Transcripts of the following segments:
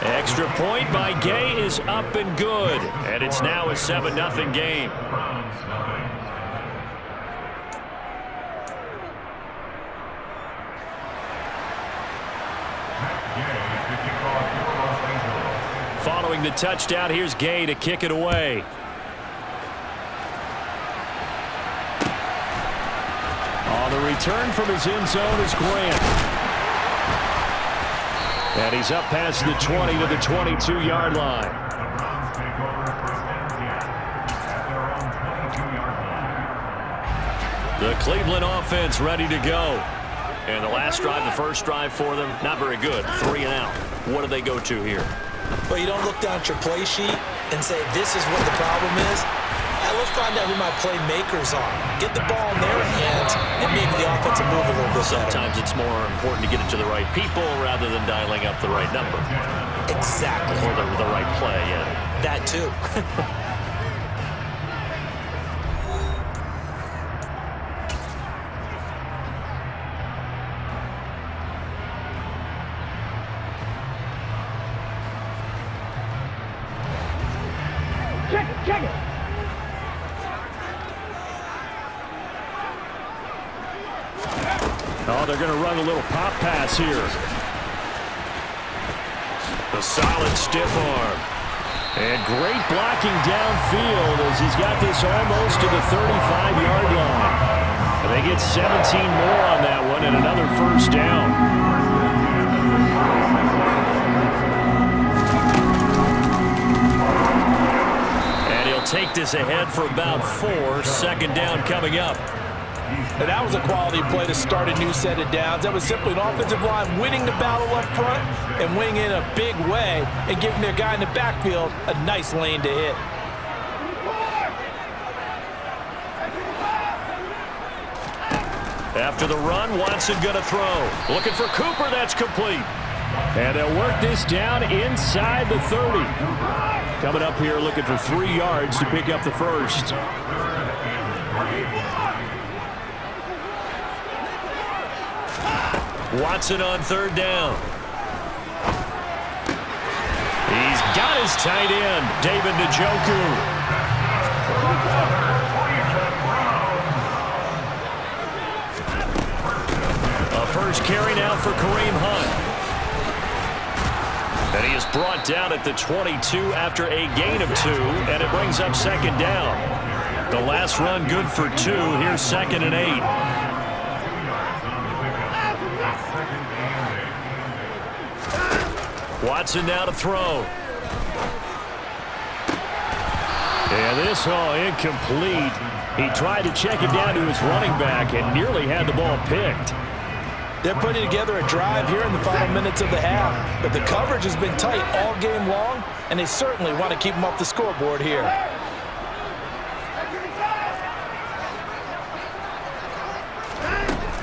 Extra point by Gay is up and good. And it's now a 7-0 game. Following the touchdown, here's Gay to kick it away. On the return from his end zone is Grant. And he's up past the 20 to the 22-yard line. The Cleveland offense ready to go. And the last drive, the first drive for them, not very good. 3 and out. What do they go to here? Well, you don't look down at your play sheet and say, this is what the problem is. Let's find out who my playmakers are. Get the ball in their hands and maybe the offense will move a little bit better. Sometimes it's more important to get it to the right people rather than dialing up the right number. Exactly. Or the right play, yeah. That too. Check it. Oh, they're going to run a little pop pass here. The solid stiff arm. And great blocking downfield as he's got this almost to the 35-yard line. And they get 17 more on that one and another first down. And he'll take this ahead for about 4. Second down coming up. And that was a quality play to start a new set of downs. That was simply an offensive line winning the battle up front and winning in a big way and giving their guy in the backfield a nice lane to hit. After the run, Watson going to throw. Looking for Cooper, that's complete. And they'll work this down inside the 30. Coming up here looking for 3 yards to pick up the first. Watson on third down. He's got his tight end, David Njoku. A first carry now for Kareem Hunt. And he is brought down at the 22 after a gain of 2, and it brings up second down. The last run good for 2. Here's 2nd and 8. Watson now to throw. And this incomplete. He tried to check it down to his running back and nearly had the ball picked. They're putting together a drive here in the final minutes of the half, but the coverage has been tight all game long, and they certainly want to keep them off the scoreboard here.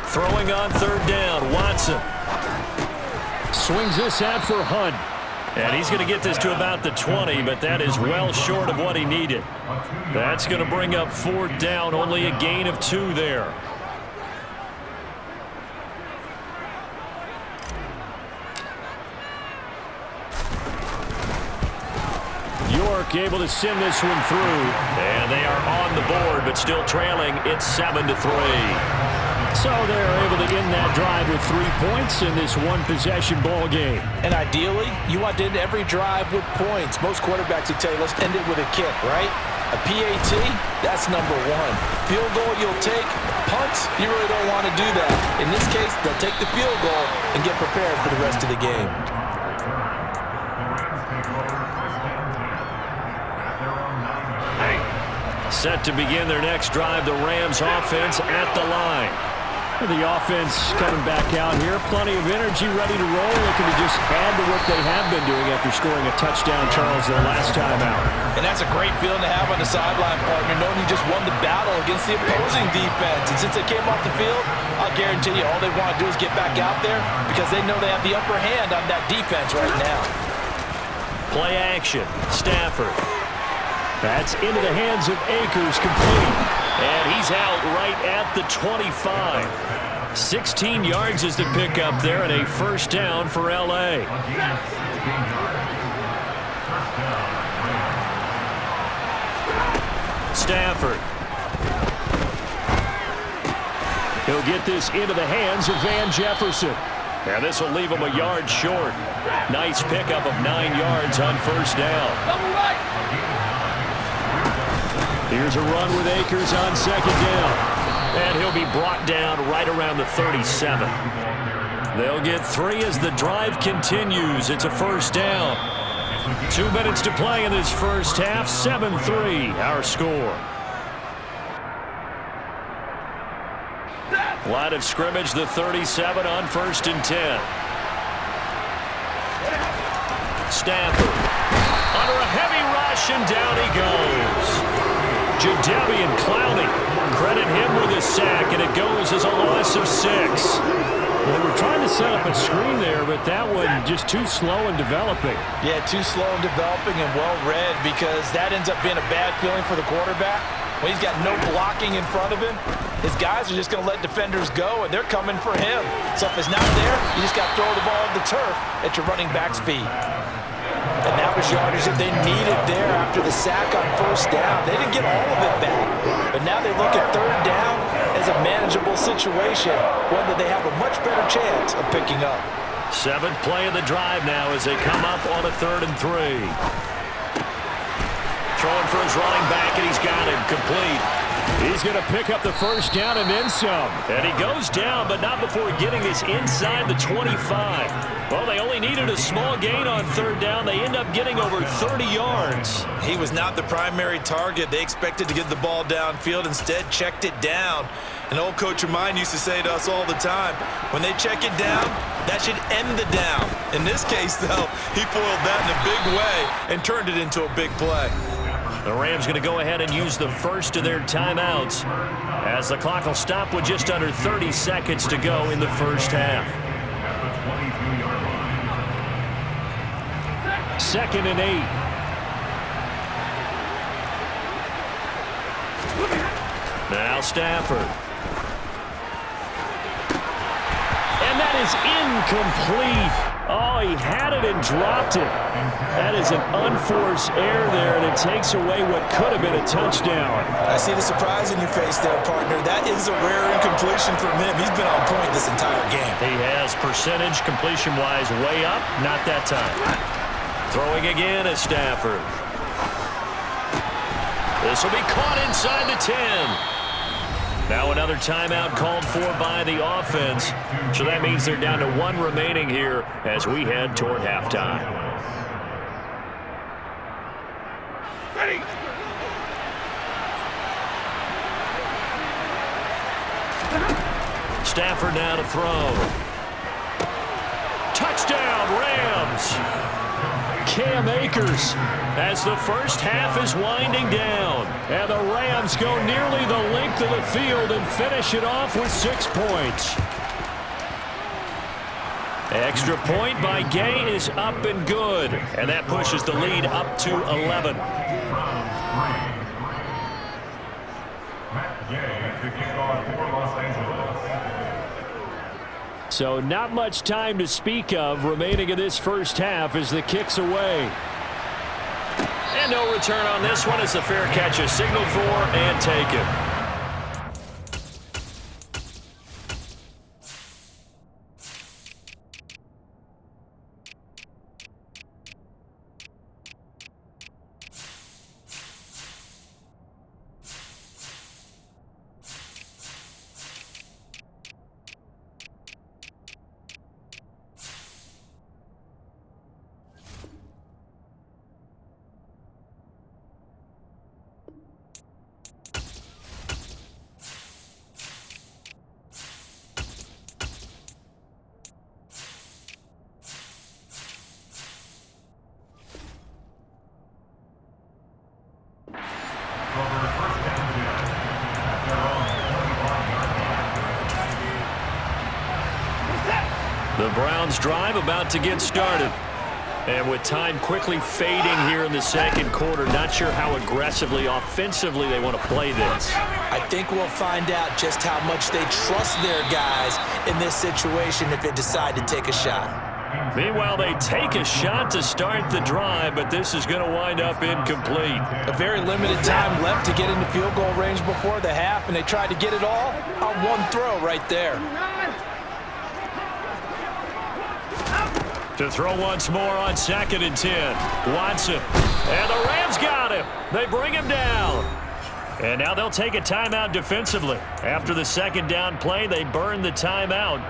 Throwing on third down, Watson. Swings this out for Hunt. And he's going to get this to about the 20, but that is well short of what he needed. That's going to bring up 4th down, only a gain of 2 there. York able to send this one through. And they are on the board, but still trailing. It's 7-3. So they're able to end that drive with 3 points in this one-possession ball game. And ideally, you want to end every drive with points. Most quarterbacks would tell you, let's end it with a kick, right? A PAT, that's number 1. Field goal you'll take. Punts, you really don't want to do that. In this case, they'll take the field goal and get prepared for the rest of the game. Set to begin their next drive, the Rams offense at the line. The offense coming back out here. Plenty of energy, ready to roll. Looking to just add to what they have been doing after scoring a touchdown, Charles, their last time out. And that's a great feeling to have on the sideline, partner, knowing you just won the battle against the opposing defense. And since they came off the field, I'll guarantee you all they want to do is get back out there because they know they have the upper hand on that defense right now. Play action. Stafford. That's into the hands of Akers, complete. And he's out right at the 25. 16 yards is the pickup there and a first down for L.A. Stafford. He'll get this into the hands of Van Jefferson. And this will leave him a yard short. Nice pickup of 9 yards on first down. Here's a run with Akers on second down. And he'll be brought down right around the 37. They'll get 3 as the drive continues. It's a first down. 2 minutes to play in this first half. 7-3 our score. Line of scrimmage, the 37 on 1st and 10. Stafford under a heavy rush, and down he goes. Jadeveon Clowney, credit him with a sack, and it goes as a loss of 6. Well, we're trying to set up a screen there, but that one just too slow in developing. Yeah, too slow in developing and well read, because that ends up being a bad feeling for the quarterback. When he's got no blocking in front of him, his guys are just going to let defenders go, and they're coming for him. So if it's not there, you just got to throw the ball on the turf at your running back's feet. And that was yardage that they needed there after the sack on first down. They didn't get all of it back, but now they look at third down as a manageable situation, one that they have a much better chance of picking up. 7th play of the drive now as they come up on a 3rd and 3. Throwing for his running back, and he's got him complete. He's going to pick up the first down and then some. And he goes down, but not before getting this inside the 25. Well, they only needed a small gain on 3rd down. They end up getting over 30 yards. He was not the primary target. They expected to get the ball downfield. Instead, checked it down. An old coach of mine used to say to us all the time, when they check it down, that should end the down. In this case, though, he foiled that in a big way and turned it into a big play. The Rams going to go ahead and use the first of their timeouts as the clock will stop with just under 30 seconds to go in the first half. 2nd and 8. Now Stafford. And that is incomplete. Oh, he had it and dropped it. That is an unforced error there, and it takes away what could have been a touchdown. I see the surprise in your face there, partner. That is a rare incompletion from him. He's been on point this entire game. He has percentage completion-wise way up. Not that time. Throwing again is Stafford. This will be caught inside the 10. Now another timeout called for by the offense. So that means they're down to 1 remaining here as we head toward halftime. Ready. Stafford now to throw. Touchdown, Rams! Cam Akers as the first half is winding down. And the Rams go nearly the length of the field and finish it off with 6 points. Extra point by Gay is up and good. And that pushes the lead up to 11. So not much time to speak of remaining in this first half as the kick's away. And no return on this one as the fair catch is signaled for and taken. The Browns drive about to get started. And with time quickly fading here in the second quarter, not sure how aggressively, offensively they want to play this. I think we'll find out just how much they trust their guys in this situation if they decide to take a shot. Meanwhile, they take a shot to start the drive, but this is going to wind up incomplete. A very limited time left to get into field goal range before the half, and they tried to get it all on one throw right there. To throw once more on 2nd and 10. Watson. And the Rams got him. They bring him down. And now they'll take a timeout defensively. After the second down play, they burn the timeout,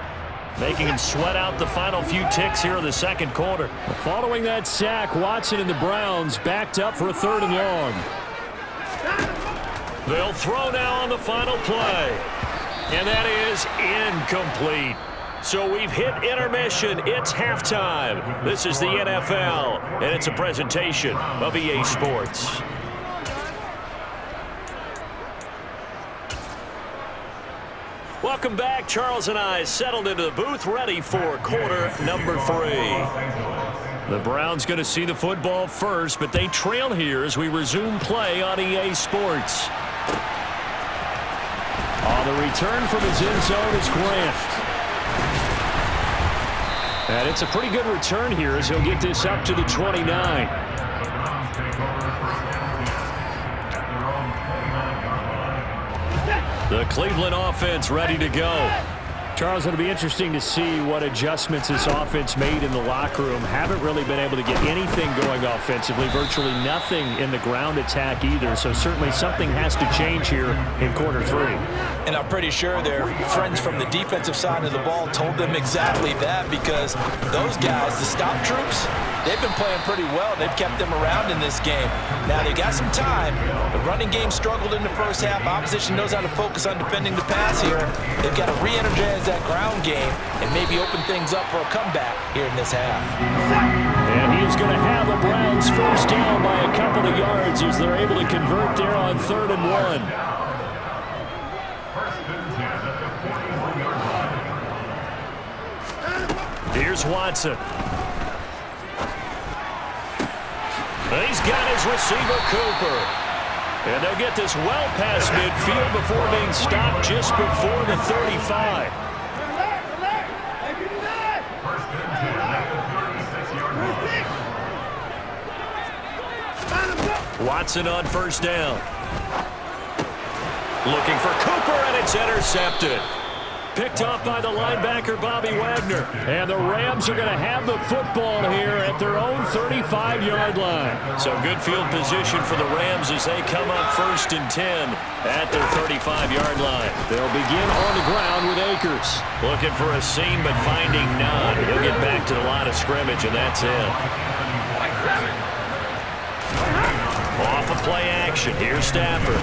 making him sweat out the final few ticks here in the second quarter. Following that sack, Watson and the Browns backed up for a 3rd and long. They'll throw now on the final play. And that is incomplete. So we've hit intermission. It's halftime. This is the NFL, and it's a presentation of EA Sports. Welcome back. Charles and I settled into the booth, ready for quarter number 3. The Browns going to see the football first, but they trail here as we resume play on EA Sports. On the return from his end zone is Grant. And it's a pretty good return here as he'll get this up to the 29. The Cleveland offense ready to go. Charles, it'll be interesting to see what adjustments this offense made in the locker room. Haven't really been able to get anything going offensively. Virtually nothing in the ground attack either. So certainly something has to change here in quarter 3. And I'm pretty sure their friends from the defensive side of the ball told them exactly that, because those guys, the stop troops, they've been playing pretty well. They've kept them around in this game. Now they got some time. The running game struggled in the first half. Opposition knows how to focus on defending the pass here. They've got to re-energize that ground game and maybe open things up for a comeback here in this half. And he's going to have the Browns first down by a couple of yards as they're able to convert there on 3rd and 1. Here's Watson. He's got his receiver, Cooper. And they'll get this well past midfield before being stopped just before the 35. Watson on first down. Looking for Cooper, and it's intercepted. Picked off by the linebacker, Bobby Wagner. And the Rams are going to have the football here at their own 35-yard line. So good field position for the Rams as they come up 1st and 10 at their 35-yard line. They'll begin on the ground with Akers. Looking for a seam, but finding none. He'll get back to the line of scrimmage, and that's it. Off of play action. Here's Stafford.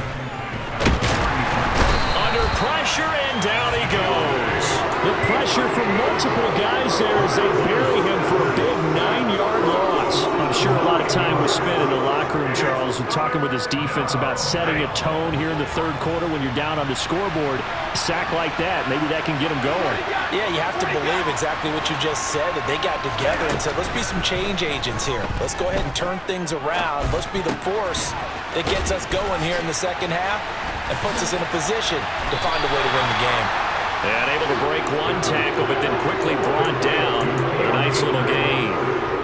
Under pressure, and down he goes. The pressure from multiple guys there as they bury him for a big 9-yard loss. I'm sure a lot of time was spent in the locker room, Charles, and talking with his defense about setting a tone here in the 3rd quarter when you're down on the scoreboard. A sack like that, maybe that can get him going. Yeah, you have to believe exactly what you just said, that they got together and said, let's be some change agents here. Let's go ahead and turn things around. Let's be the force that gets us going here in the second half and puts us in a position to find a way to win the game. And able to break one tackle, but then quickly brought down. But a nice little gain.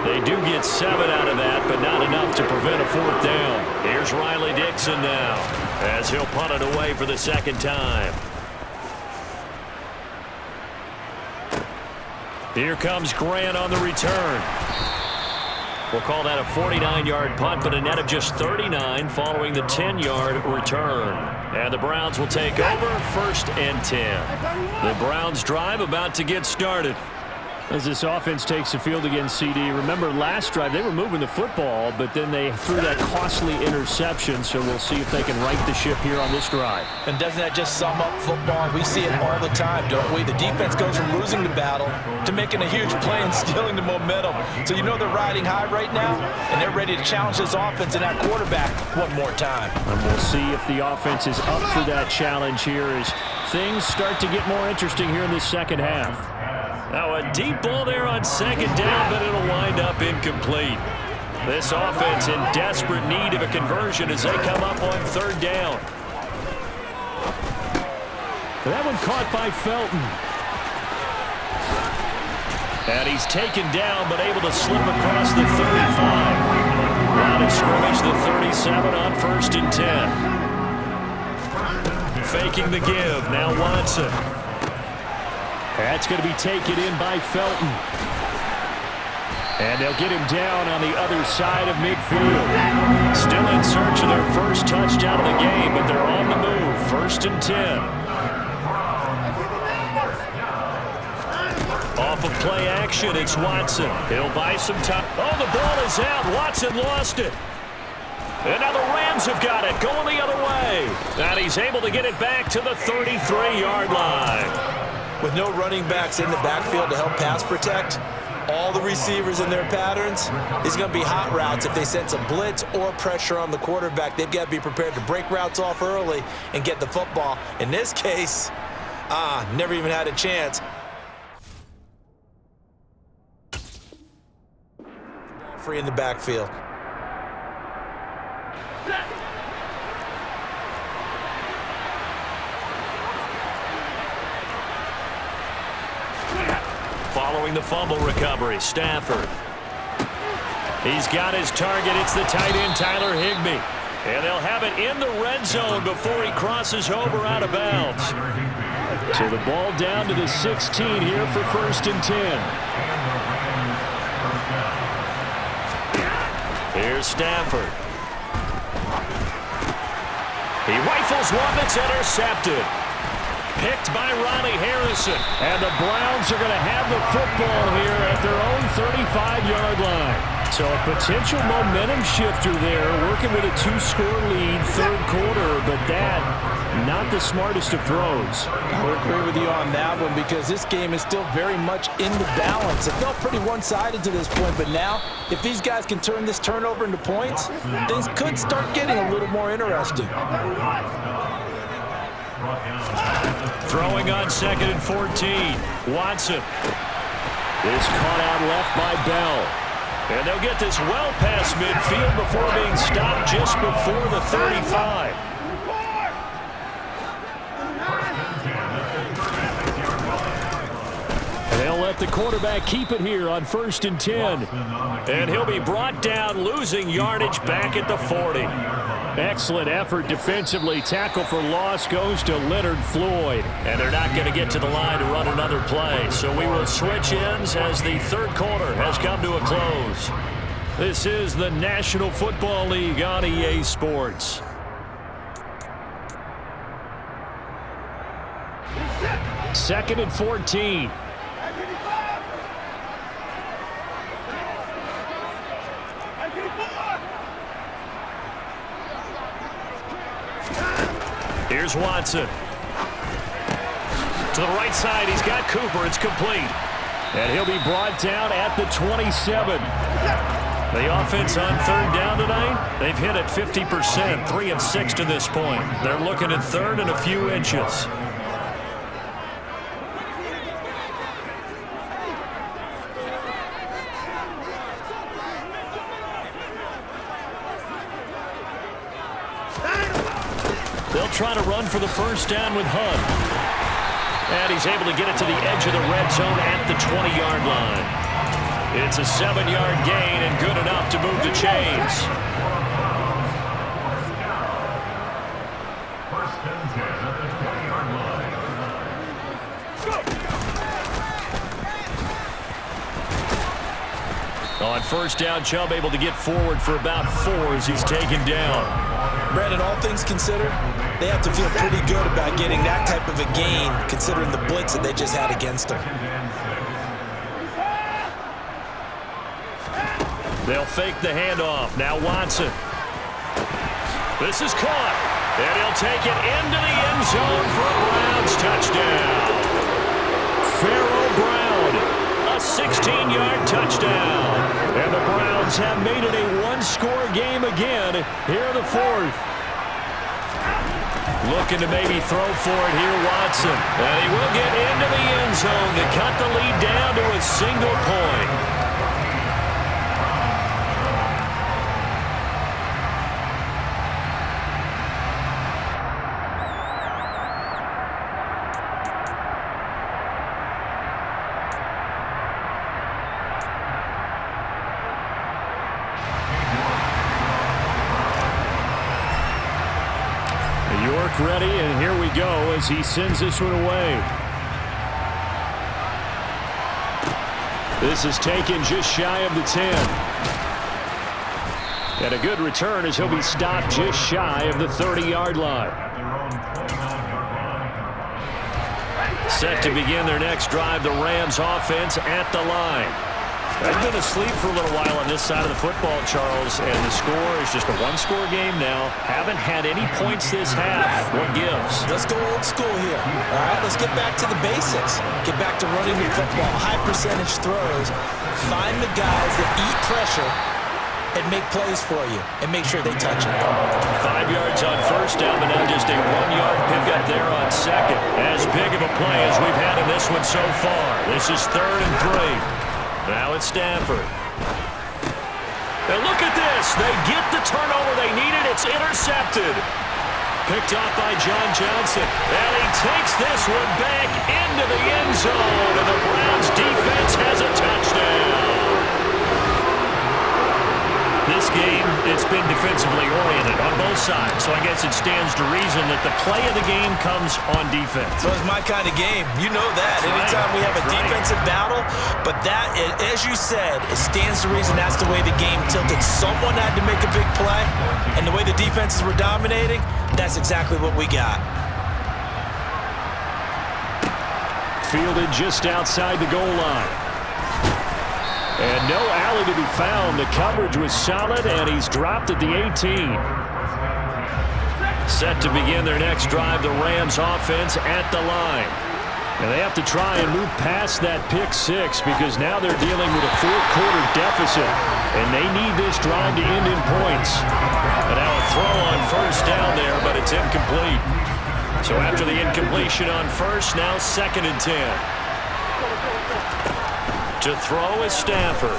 They do get 7 out of that, but not enough to prevent a 4th down. Here's Riley Dixon now, as he'll punt it away for the second time. Here comes Grant on the return. We'll call that a 49-yard punt, but a net of just 39 following the 10-yard return. And the Browns will take over 1st and 10. The Browns drive about to get started. As this offense takes the field against CD, remember last drive they were moving the football, but then they threw that costly interception, so we'll see if they can right the ship here on this drive. And doesn't that just sum up football? We see it all the time, don't we? The defense goes from losing the battle to making a huge play and stealing the momentum. So you know they're riding high right now, and they're ready to challenge this offense and that quarterback one more time. And we'll see if the offense is up for that challenge here as things start to get more interesting here in this second half. Now a deep ball there on 2nd down, but it'll wind up incomplete. This offense in desperate need of a conversion as they come up on 3rd down. That one caught by Felton. And he's taken down, but able to slip across the 35. Line of scrimmage, the 37 on 1st and 10. Faking the give. Now Watson. That's going to be taken in by Felton. And they'll get him down on the other side of midfield. Still in search of their first touchdown of the game, but they're on the move. 1st and 10. Off of play action, it's Watson. He'll buy some time. Oh, the ball is out. Watson lost it. And now the Rams have got it, going the other way. And he's able to get it back to the 33-yard line. With no running backs in the backfield to help pass protect, all the receivers in their patterns, these are going to be hot routes. If they sense a blitz or pressure on the quarterback, they've got to be prepared to break routes off early and get the football. In this case, never even had a chance. Free in the backfield. Following the fumble recovery, Stafford. He's got his target. It's the tight end, Tyler Higbee. And they'll have it in the red zone before he crosses over out of bounds. So the ball down to the 16 here for 1st and 10. Here's Stafford. He rifles one that's intercepted. Picked by Ronnie Harrison. And the Browns are going to have the football here at their own 35-yard line. So a potential momentum shifter there, working with a 2-score lead, 3rd quarter, but that, not the smartest of throws. I would agree with you on that one because this game is still very much in the balance. It felt pretty one-sided to this point, but now, if these guys can turn this turnover into points, things could start getting a little more interesting. Throwing on 2nd and 14. Watson. Is caught out left by Bell. And they'll get this well past midfield before being stopped just before the 35. They'll let the quarterback keep it here on 1st and 10. And he'll be brought down, losing yardage back at the 40. Excellent effort defensively. Tackle for loss goes to Leonard Floyd. And they're not going to get to the line to run another play. So we will switch ends as the 3rd quarter has come to a close. This is the National Football League on EA Sports. Second and 14. Here's Watson. To the right side, he's got Cooper. It's complete. And he'll be brought down at the 27. The offense on 3rd down tonight, they've hit it 50%, 3 of 6 to this point. They're looking at 3rd and a few inches. They'll try to run for the 1st down with Hunt. And he's able to get it to the edge of the red zone at the 20-yard line. It's a 7-yard gain and good enough to move the chains. On 1st down, Chubb able to get forward for about 4 as he's taken down. Brandon, all things considered, they have to feel pretty good about getting that type of a gain, considering the blitz that they just had against them. They'll fake the handoff. Now Watson. This is caught. And he'll take it into the end zone for a Browns touchdown. Pharaoh Brown. A 16-yard touchdown. And the Browns have made it a 1-score game again here in the 4th. Looking to maybe throw for it here, Watson. And he will get into the end zone to cut the lead down to a single point. York ready, and here we go as he sends this one away. This is taken just shy of the 10. And a good return as he'll be stopped just shy of the 30-yard line. Set to begin their next drive, the Rams offense at the line. They've been asleep for a little while on this side of the football, Charles, and the score is just a one-score game now. Haven't had any points this half. What gives? Let's go old school here. All right, let's get back to the basics. Get back to running the football, high percentage throws. Find the guys that eat pressure and make plays for you and make sure they touch it. 5 yards on first down, but now just a 1-yard pickup there on second. As big of a play as we've had in this one so far. This is 3rd and 3. Now it's Stafford. And look at this. They get the turnover they needed. It's intercepted. Picked off by John Johnson. And he takes this one back into the end zone. And the Browns defense has a touchdown. This game, it's been defensively oriented on both sides. So I guess it stands to reason that the play of the game comes on defense. So it's my kind of game. You know that. Anytime we have a defensive battle, but that, as you said, it stands to reason that's the way the game tilted. Someone had to make a big play, and the way the defenses were dominating, that's exactly what we got. Fielded just outside the goal line. And no alley to be found. The coverage was solid, and he's dropped at the 18. Set to begin their next drive, the Rams offense at the line. And they have to try and move past that pick six because now they're dealing with a fourth-quarter deficit, and they need this drive to end in points. And now a throw on first down there, but it's incomplete. So after the incompletion on first, now 2nd and 10. To throw is Stafford.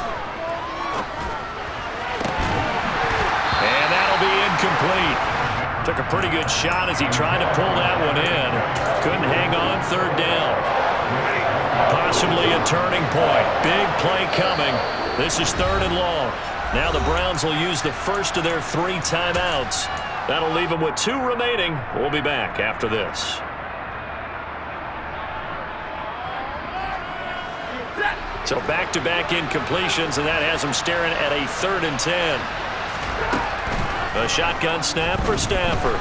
And that'll be incomplete. Took a pretty good shot as he tried to pull that one in. Couldn't hang on 3rd down. Possibly a turning point. Big play coming. This is 3rd and long. Now the Browns will use the first of their 3 timeouts. That'll leave them with 2 remaining. We'll be back after this. So back-to-back incompletions, and that has them staring at a 3rd and 10. A shotgun snap for Stafford.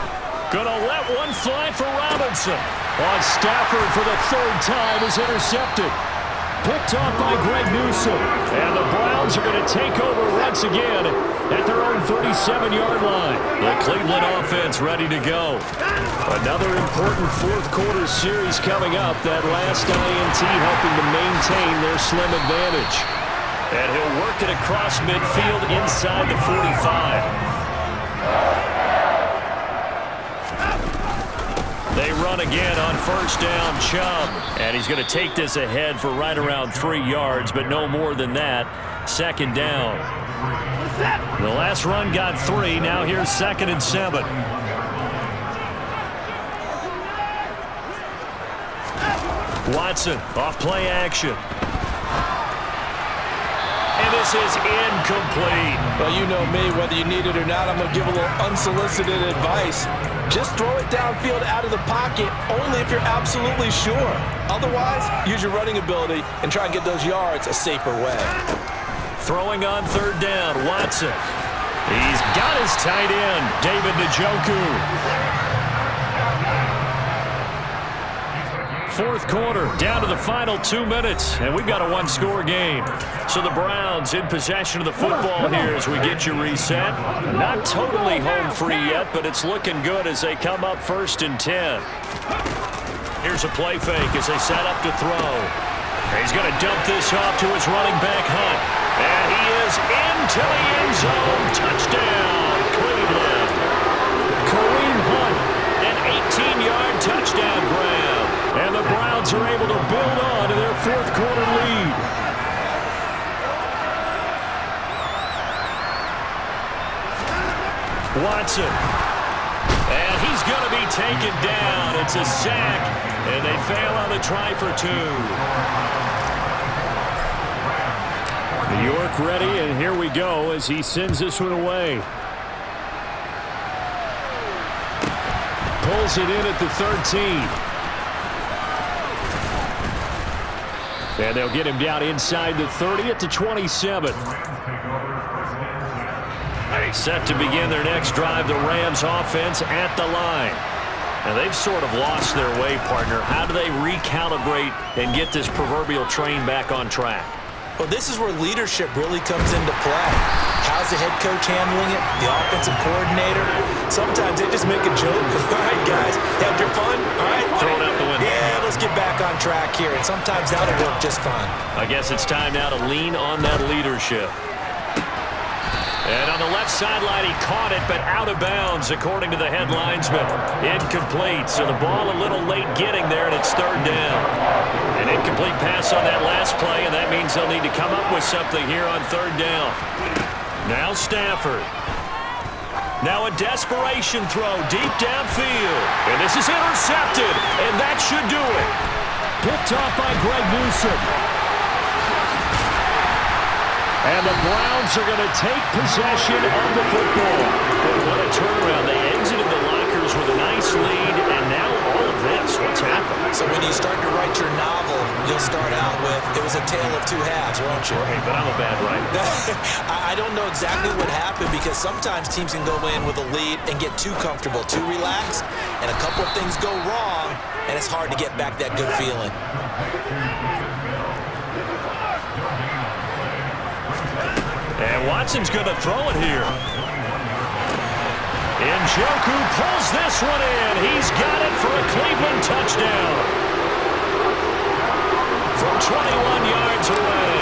Gonna let one fly for Robinson. On Stafford for the 3rd time is intercepted. Picked off by Greg Newsome. And the Browns are going to take over once again at their own 37-yard line. The Cleveland offense ready to go. Another important fourth-quarter series coming up. That last INT helping to maintain their slim advantage. And he'll work it across midfield inside the 45. They run again on first down, Chubb. And he's going to take this ahead for right around 3 yards, but no more than that. 2nd down. The last run got 3. Now here's 2nd and 7. Watson off play action. And this is incomplete. Well, you know me. Whether you need it or not, I'm going to give a little unsolicited advice. Just throw it downfield out of the pocket only if you're absolutely sure. Otherwise, use your running ability and try and get those yards a safer way. Throwing on 3rd down, Watson. He's got his tight end, David Njoku. 4th quarter, down to the final 2 minutes, and we've got a 1-score game. So the Browns in possession of the football here as we get you reset. Not totally home free yet, but it's looking good as they come up 1st and 10. Here's a play fake as they set up to throw. He's going to dump this off to his running back, Hunt. And he is into the end zone. Touchdown, Cleveland. Kareem Hunt, an 18-yard touchdown grab. And the Browns are able to build on to their 4th-quarter lead. Watson. And he's going to be taken down. It's a sack, and they fail on the try for 2. York ready, and here we go as he sends this one away. pulls it in at the 13. And they'll get him down inside the 30 at the 27. Set to begin their next drive, the Rams offense at the line. And they've sort of lost their way, partner. How do they recalibrate and get this proverbial train back on track? Well, this is where leadership really comes into play. How's the head coach handling it? The offensive coordinator? Sometimes they just make a joke. All right, guys, had your fun? All right. Throw it out the window. Yeah, let's get back on track here. And sometimes that'll work just fine. I guess it's time now to lean on that leadership. And on the left sideline, he caught it, but out of bounds, according to the head linesman. Incomplete, so the ball a little late getting there, and it's third down. An incomplete pass on that last play, and that means they'll need to come up with something here on third down. Now Stafford. Now a desperation throw deep downfield. And this is intercepted, and that should do it. Picked off by Greg Newsome. And the Browns are going to take possession of the football. And what a turnaround. They exited the lockers with a nice lead, and now all of this. What's happened? So when you start to write your novel, you'll start out with, it was a tale of two halves, won't you? Right, but I'm a bad writer. I don't know exactly what happened because sometimes teams can go in with a lead and get too comfortable, too relaxed, and a couple of things go wrong, and it's hard to get back that good feeling. And Watson's going to throw it here. Njoku pulls this one in. He's got it for a Cleveland touchdown. From 21 yards away.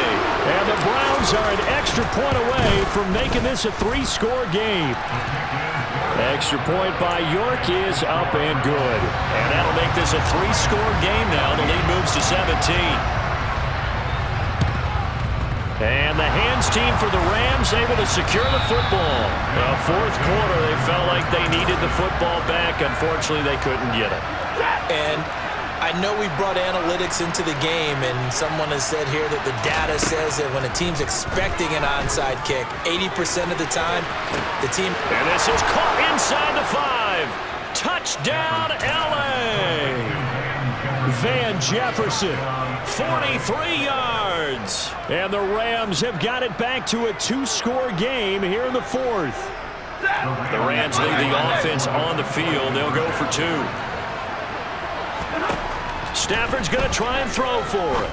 And the Browns are an extra point away from making this a three-score game. Extra point by York is up and good. And that'll make this a three-score game now. The lead moves to 17. And the hands team for the Rams able to secure the football. The fourth quarter, they felt like they needed the football back. Unfortunately, they couldn't get it. And I know we brought analytics into the game, and someone has said here that the data says that when a team's expecting an onside kick, 80% of the time, the team... And this is caught inside the 5. Touchdown, L.A. Van Jefferson. 43 yards. And the Rams have got it back to a two-score game here in the fourth. The Rams leave the offense on the field. They'll go for 2. Stafford's going to try and throw for it.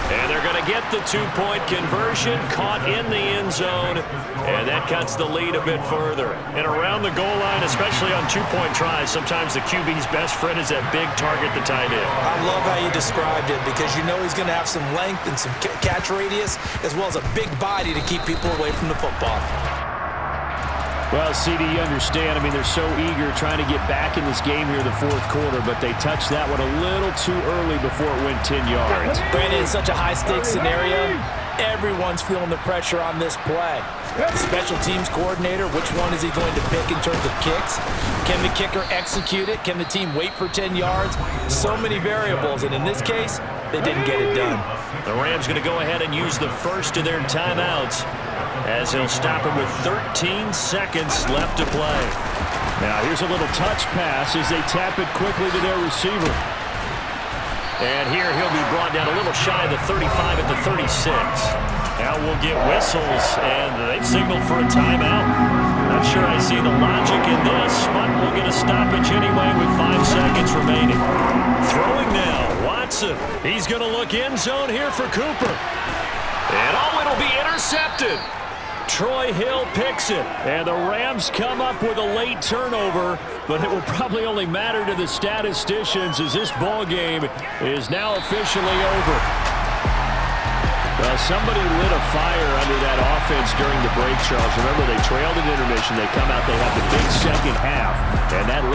And they're going to get the two-point conversion, caught in the end zone, and that cuts the lead a bit further. And around the goal line, especially on two-point tries, sometimes the QB's best friend is that big target, the tight end. I love how you described it because you know he's going to have some length and some catch radius as well as a big body to keep people away from the football. Well, CD, you understand. I mean, they're so eager trying to get back in this game here in the fourth quarter, but they touched that one a little too early before it went 10 yards. Brandon, it's such a high-stakes scenario. Everyone's feeling the pressure on this play. The special teams coordinator, which one is he going to pick in terms of kicks? Can the kicker execute it? Can the team wait for 10 yards? So many variables, and in this case, they didn't get it done. The Rams going to go ahead and use the first of their timeouts as he'll stop him with 13 seconds left to play. Now here's a little touch pass as they tap it quickly to their receiver. And here he'll be brought down a little shy of the 35 at the 36. Now we'll get whistles, and they've signaled for a timeout. Not sure I see the logic in this, but we'll get a stoppage anyway with 5 seconds remaining. Throwing now, Watson. He's going to look end zone here for Cooper. And it'll be intercepted. Troy Hill picks it, and the Rams come up with a late turnover, but it will probably only matter to the statisticians as this ball game is now officially over. Well, somebody lit a fire under that offense during the break, Charles. Remember, they trailed at intermission. They come out, they have the big second half, and that